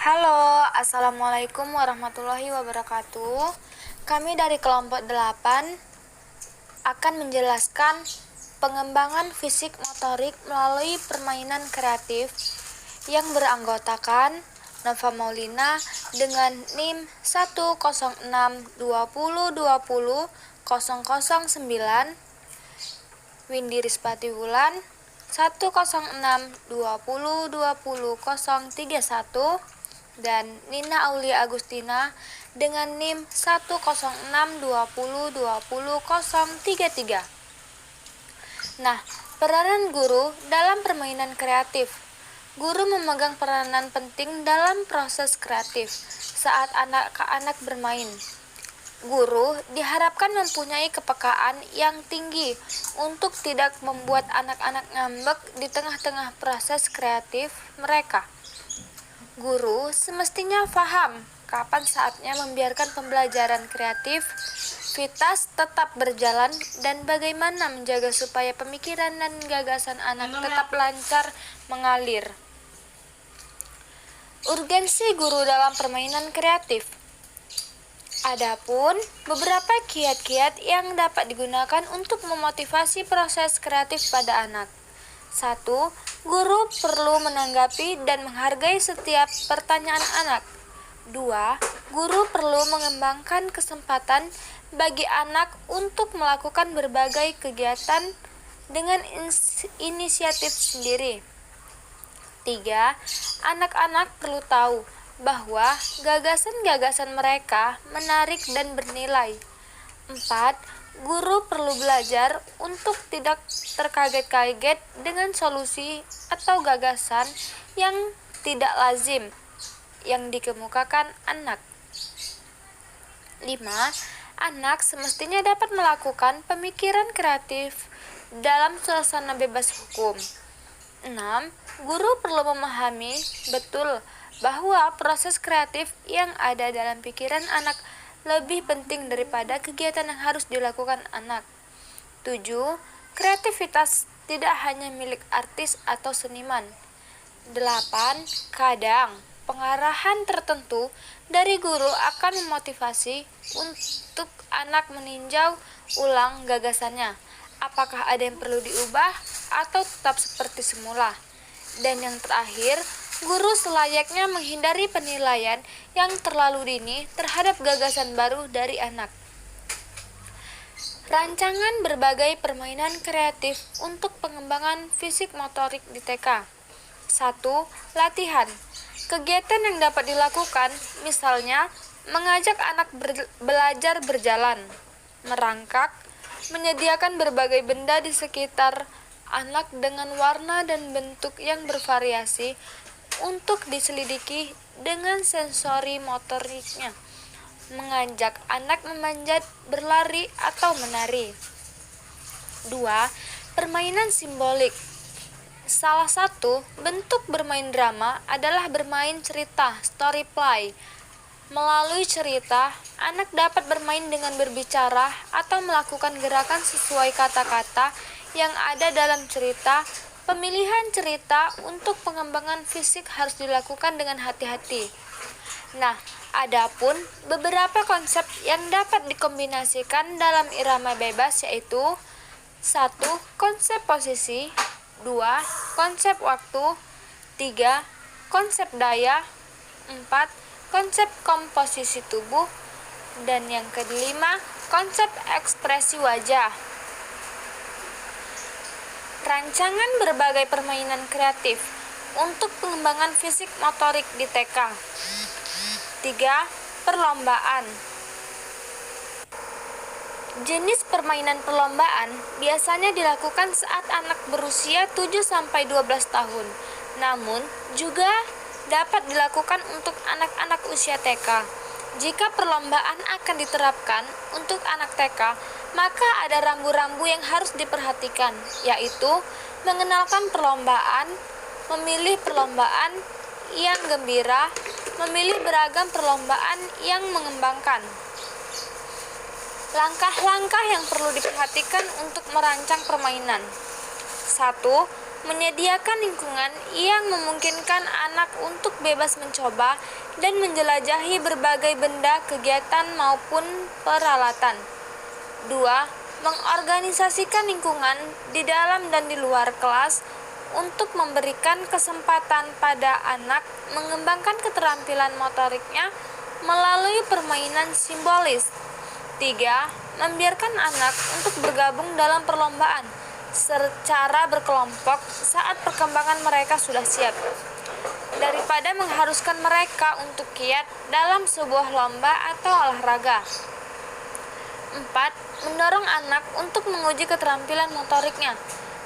Halo, Assalamualaikum warahmatullahi wabarakatuh. Kami dari kelompok 8 akan menjelaskan pengembangan fisik motorik melalui permainan kreatif yang beranggotakan Nova Maulina dengan NIM 10620200009, Windy Rispati Wulan 10620200031, dan Nina Aulia Agustina dengan NIM 10620200033. Nah, peranan guru dalam permainan kreatif. Guru memegang peranan penting dalam proses kreatif saat anak-anak bermain. Guru diharapkan mempunyai kepekaan yang tinggi untuk tidak membuat anak-anak ngambek di tengah-tengah proses kreatif mereka. Guru semestinya paham kapan saatnya membiarkan pembelajaran kreativitas tetap berjalan dan bagaimana menjaga supaya pemikiran dan gagasan anak tetap lancar mengalir. Urgensi guru dalam permainan kreatif. Adapun beberapa kiat-kiat yang dapat digunakan untuk memotivasi proses kreatif pada anak. 1. Guru perlu menanggapi dan menghargai setiap pertanyaan anak. 2. Guru perlu mengembangkan kesempatan bagi anak untuk melakukan berbagai kegiatan dengan inisiatif sendiri. 3. Anak-anak perlu tahu bahwa gagasan-gagasan mereka menarik dan bernilai. 4. Guru perlu belajar untuk tidak terkaget-kaget dengan solusi atau gagasan yang tidak lazim yang dikemukakan anak. 5. Anak semestinya dapat melakukan pemikiran kreatif dalam suasana bebas hukum. 6. Guru perlu memahami betul bahwa proses kreatif yang ada dalam pikiran anak lebih penting daripada kegiatan yang harus dilakukan anak. 7. Kreativitas tidak hanya milik artis atau seniman. 8. Kadang pengarahan tertentu dari guru akan memotivasi untuk anak meninjau ulang gagasannya. Apakah ada yang perlu diubah atau tetap seperti semula? Dan yang terakhir, guru selayaknya menghindari penilaian yang terlalu dini terhadap gagasan baru dari anak. Rancangan berbagai permainan kreatif untuk pengembangan fisik motorik di TK. 1. Latihan. Kegiatan yang dapat dilakukan, misalnya mengajak anak belajar berjalan, merangkak, menyediakan berbagai benda di sekitar anak dengan warna dan bentuk yang bervariasi untuk diselidiki dengan sensori motoriknya, mengajak anak memanjat, berlari, atau menari. 2. Permainan simbolik. Salah satu bentuk bermain drama adalah bermain cerita, story play. Melalui cerita, anak dapat bermain dengan berbicara atau melakukan gerakan sesuai kata-kata yang ada dalam cerita. Pemilihan cerita untuk pengembangan fisik harus dilakukan dengan hati-hati. Nah, adapun beberapa konsep yang dapat dikombinasikan dalam irama bebas yaitu 1. Konsep posisi, 2. Konsep waktu, 3. Konsep daya, 4. Konsep komposisi tubuh, dan yang kelima, konsep ekspresi wajah. Rancangan berbagai permainan kreatif untuk pengembangan fisik motorik di TK. 3. Perlombaan. Jenis permainan perlombaan biasanya dilakukan saat anak berusia 7-12 tahun, namun juga dapat dilakukan untuk anak-anak usia TK. Jika perlombaan akan diterapkan untuk anak TK, maka ada rambu-rambu yang harus diperhatikan, yaitu mengenalkan perlombaan, memilih perlombaan yang gembira, memilih beragam perlombaan yang mengembangkan. Langkah-langkah yang perlu diperhatikan untuk merancang permainan. 1. menyediakan lingkungan yang memungkinkan anak untuk bebas mencoba dan menjelajahi berbagai benda, kegiatan maupun peralatan. 2. Mengorganisasikan lingkungan di dalam dan di luar kelas untuk memberikan kesempatan pada anak mengembangkan keterampilan motoriknya melalui permainan simbolis. 3. Membiarkan anak untuk bergabung dalam perlombaan secara berkelompok saat perkembangan mereka sudah siap, daripada mengharuskan mereka untuk giat dalam sebuah lomba atau olahraga. 4. Mendorong anak untuk menguji keterampilan motoriknya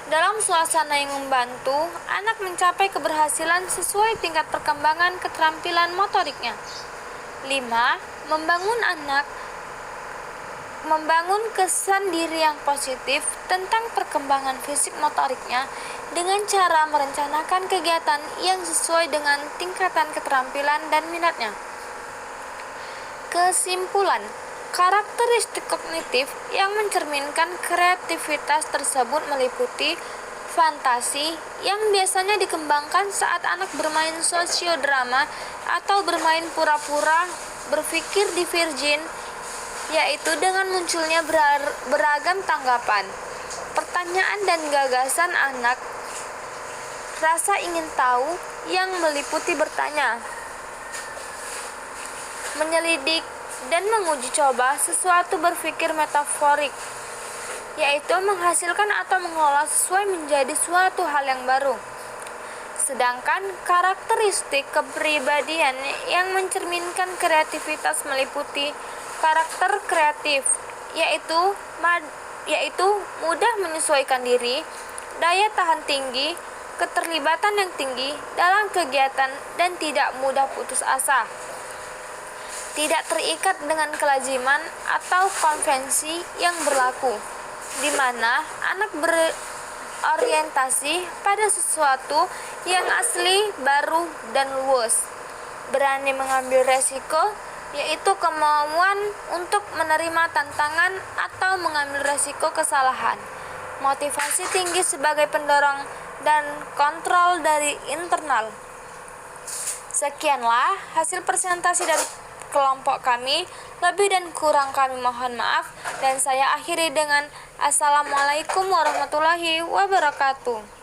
dalam suasana yang membantu anak mencapai keberhasilan sesuai tingkat perkembangan keterampilan motoriknya. 5. Membangun kesan diri yang positif tentang perkembangan fisik motoriknya dengan cara merencanakan kegiatan yang sesuai dengan tingkatan keterampilan dan minatnya. Kesimpulan, karakteristik kognitif yang mencerminkan kreativitas tersebut meliputi fantasi yang biasanya dikembangkan saat anak bermain sosiodrama atau bermain pura-pura berpikir divergen, yaitu dengan munculnya beragam tanggapan, pertanyaan dan gagasan anak, rasa ingin tahu yang meliputi bertanya, menyelidik, dan menguji coba sesuatu berpikir metaforik, yaitu menghasilkan atau mengolah sesuai menjadi suatu hal yang baru. Sedangkan karakteristik kepribadian yang mencerminkan kreativitas meliputi karakter kreatif, yaitu mudah menyesuaikan diri, daya tahan tinggi, keterlibatan yang tinggi dalam kegiatan, dan tidak mudah putus asa. Tidak terikat dengan kelaziman atau konvensi yang berlaku, di mana anak berorientasi pada sesuatu yang asli, baru, dan luas. Berani mengambil resiko, yaitu kemauan untuk menerima tantangan atau mengambil resiko kesalahan. Motivasi tinggi sebagai pendorong dan kontrol dari internal. Sekianlah hasil presentasi dari kelompok kami. Lebih dan kurang kami mohon maaf, dan saya akhiri dengan Assalamualaikum warahmatullahi wabarakatuh.